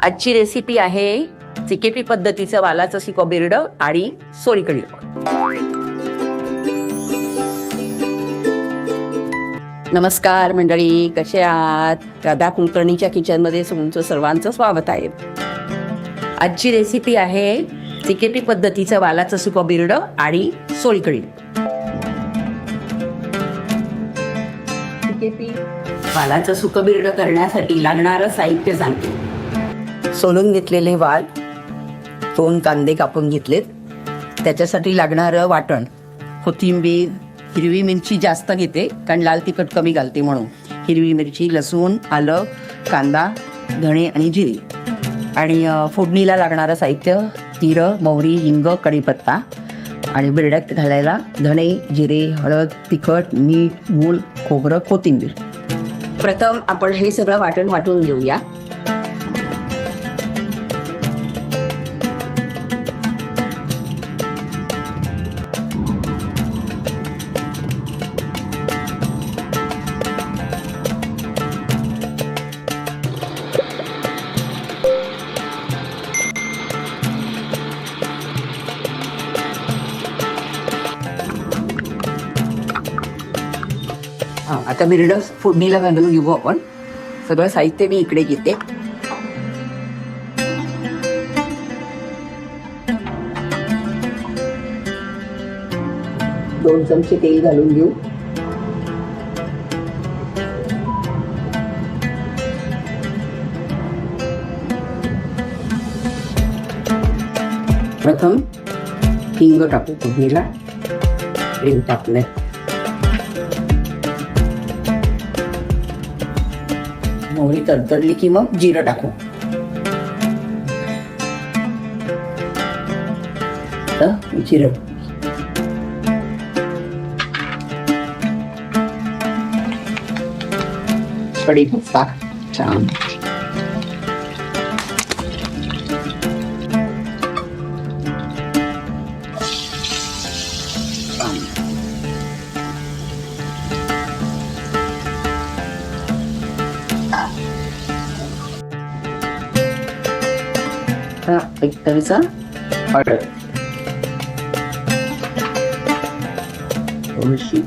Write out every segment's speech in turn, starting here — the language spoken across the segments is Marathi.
आजची रेसिपी आहे चिकेपी पद्धतीचं वालाचं सुकं बिरडं आणि सोलकढी. नमस्कार मंडळी, कसे आहात? राधा कुलकर्णीच्या किचनमध्ये तुमचं सर्वांचं स्वागत आहे. आजची रेसिपी आहे चिकेपी पद्धतीचं वालाचं सुकं बिरडं आणि सोलकढी. चिकेपी वालाचं सुकं बिरडं करण्यासाठी लागणारं साहित्य सांगते. सोलून घेतलेले वाल, 2 कांदे कापून घेतलेत, त्याच्यासाठी लागणारं वाटण, कोथिंबीर, हिरवी मिरची जास्त घेते कारण लाल तिखट कमी घालते म्हणून. हिरवी मिरची, लसूण, आलं, कांदा, धणे आणि जिरे. आणि फोडणीला लागणारं साहित्य जिरं, मोहरी, हिंग, कढीपत्ता आणि बिरड्यात घालायला धणे, जिरे, हळद, तिखट, मीठ, गूळ, खोबरं, कोथिंबीर. प्रथम आपण हे सगळं वाटण वाटून घेऊया. आता बिरडं फोडणीला घालून घेऊ आपण. सगळं साहित्य मी इकडे घेते. दोन चमचे तेल घालून घेऊ. प्रथम हिंग टाकू. फोडणीला तेल टाकलंय. मोहरी तडतडली की मग जिरं टाकू. जिरं, कढीपत्ता, छान. एक चमचा हळद, थोडीशी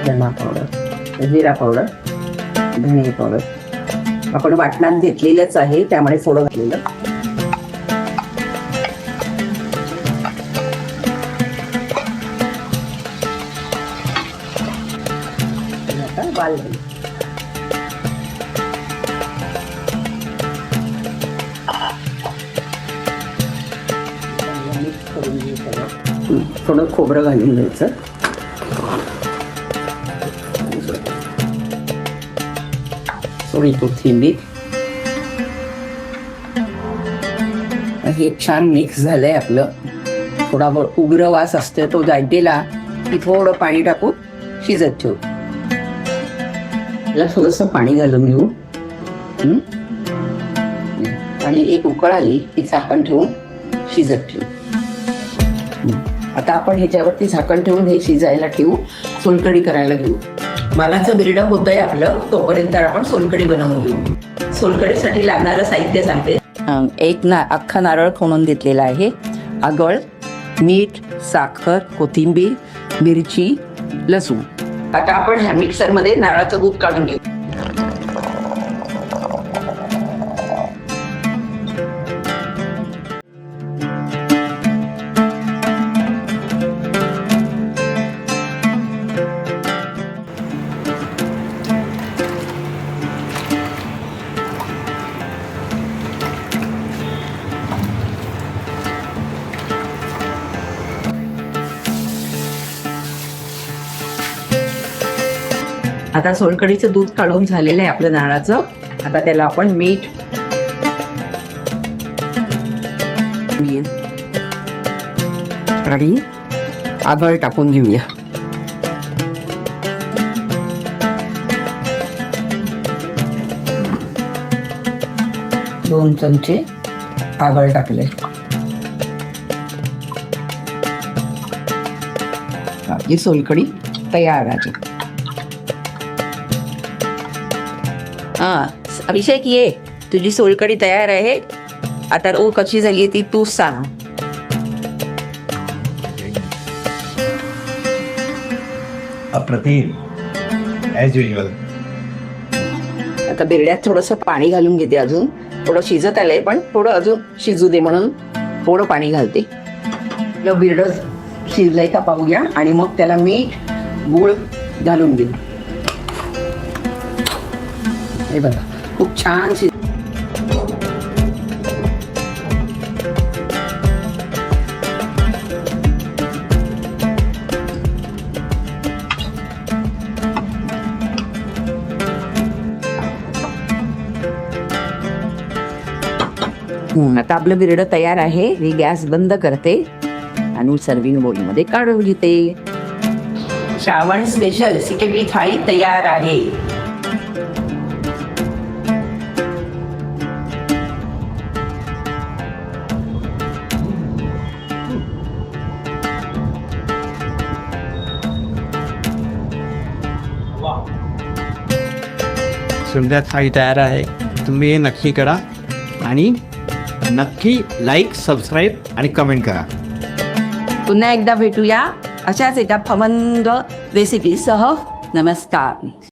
धना पावडर, जिरा पावडर, धणे पावडर. आपण वाटणात घेतलेलंच आहे त्यामुळे थोडं घातलेलं. आता वाल घालू. थोडं खोबरं घालून घ्यायचं. थोडी कोथिंबीर. हे छान मिक्स झालंय आपलं. थोडा उग्र वास असतो तो जायला की थोडं पाणी टाकून शिजत ठेवू. त्याला थोडंसं पाणी घालून घेऊ आणि एक उकळ आली की झाकण ठेवून शिजत ठेवू. आता आपण ह्याच्यावरती झाकण ठेवून हे शिजायला ठेवू. सोलकढी करायला घेऊ. वालाचं बिरडं होतंय आपलं, तोपर्यंत आपण सोलकढी बनवून घेऊ. सोलकढीसाठी लागणारं साहित्य सांगते. एक अख्खा नारळ खवणून घेतलेला आहे, आगळ, मीठ, साखर, कोथिंबीर, मिरची, लसूण. आता आपण ह्या मिक्सरमध्ये नारळाचं दूध काढून घेऊ. आता सोलकढीचं दूध काढून झालेलं आहे आपलं नारळाचं. आता त्याला आपण मीठ, आणि आगळ टाकून घेऊया. दोन चमचे आगळ टाकले. आपली सोलकढी तयार आहे. अभिषेक ये, तुझी सोलकढी तयार आहे. आता ओ कशी झाली ती तू सांग. अप्रतिम ॲज युजल. आता बिरड्यात थोडंसं पाणी घालून घेते. अजून थोडं शिजत आलंय पण थोडं अजून शिजू दे म्हणून थोडं पाणी घालते. बिरडं शिजलंय का पाहूया आणि मग त्याला मीठ गूळ घालून घेऊ. हे बघा खूप छान आता आपलं बिरडं तयार आहे. मी गॅस बंद करते आणि सर्विंग बोलमध्ये काढून घेते. श्रावण स्पेशल सिकेबी थाळी तयार आहे. सुंदर थाळी तयार आहे. तुम्ही हे नक्की करा आणि नक्की लाईक, सबस्क्राईब आणि कमेंट करा. पुन्हा एकदा भेटूया अशाच एका खमंग रेसिपीसह. नमस्कार.